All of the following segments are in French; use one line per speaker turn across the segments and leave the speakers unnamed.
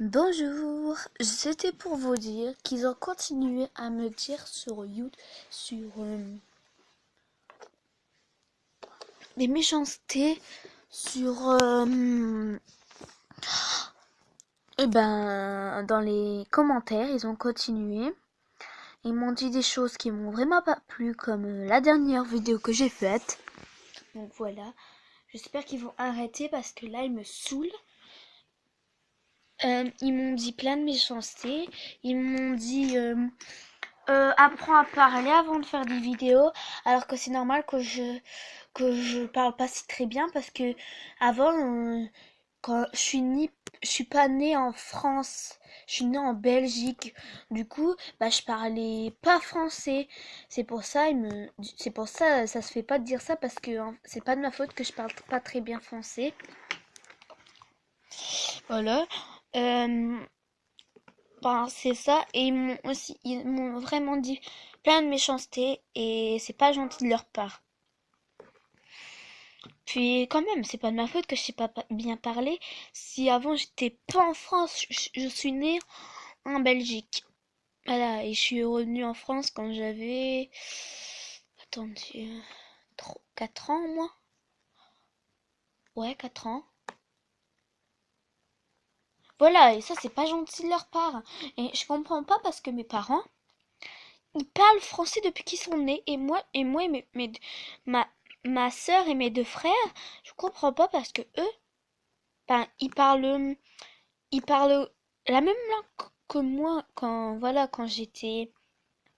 Bonjour, c'était pour vous dire qu'ils ont continué à me dire sur YouTube, sur des méchancetés, sur dans les commentaires, ils ont continué. Ils m'ont dit des choses qui m'ont vraiment pas plu, comme la dernière vidéo que j'ai faite. Donc voilà, j'espère qu'ils vont arrêter parce que là, ils me saoulent. Ils m'ont dit plein de méchancetés. Ils m'ont dit apprends à parler avant de faire des vidéos, alors que c'est normal que je parle pas si très bien parce que avant quand je suis pas née en France, je suis née en Belgique. Du coup, je parlais pas français. C'est pour ça ça se fait pas de dire ça parce que c'est pas de ma faute que je parle pas très bien français. Voilà. Euh, c'est ça, et ils m'ont vraiment dit plein de méchanceté et c'est pas gentil de leur part. Puis quand même, c'est pas de ma faute que je sais pas bien parler. Si avant j'étais pas en France, je suis née en Belgique. Voilà, et je suis revenue en France quand j'avais, attendez, 4 ans moi. Ouais, 4 ans. Voilà, et ça c'est pas gentil de leur part. Et je comprends pas parce que mes parents, ils parlent français depuis qu'ils sont nés et ma ma sœur et mes deux frères, je comprends pas parce que eux, ils parlent la même langue que moi quand j'étais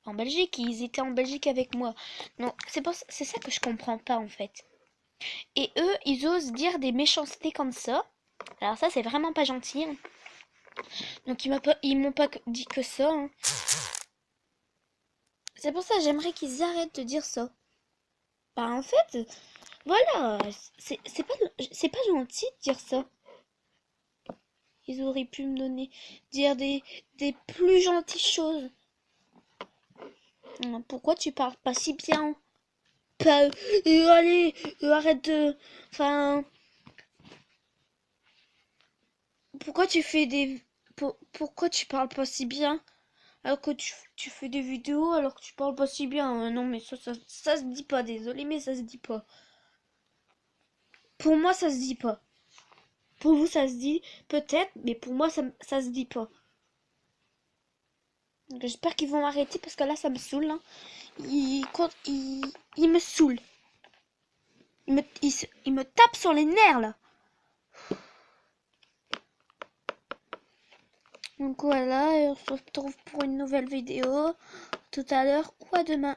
en Belgique, ils étaient en Belgique avec moi. Donc c'est ça que je comprends pas en fait. Et eux, ils osent dire des méchancetés comme ça. Alors ça c'est vraiment pas gentil, hein. Donc ils m'ont pas dit que ça, hein. C'est pour ça que j'aimerais qu'ils arrêtent de dire ça. En fait, voilà, c'est pas gentil de dire ça. Ils auraient pu me dire des plus gentilles choses. Pourquoi tu parles pas si bien? Pas, allez, arrête de, enfin, pourquoi tu fais pourquoi tu parles pas si bien? Alors que tu fais des vidéos alors que tu parles pas si bien. Non mais ça se dit pas, désolé mais ça se dit pas. Pour moi ça se dit pas. Pour vous ça se dit peut-être, mais pour moi ça se dit pas. J'espère qu'ils vont arrêter parce que là ça me saoule, hein. Il me saoule. Il me tape sur les nerfs là. Donc voilà, et on se retrouve pour une nouvelle vidéo tout à l'heure ou à demain.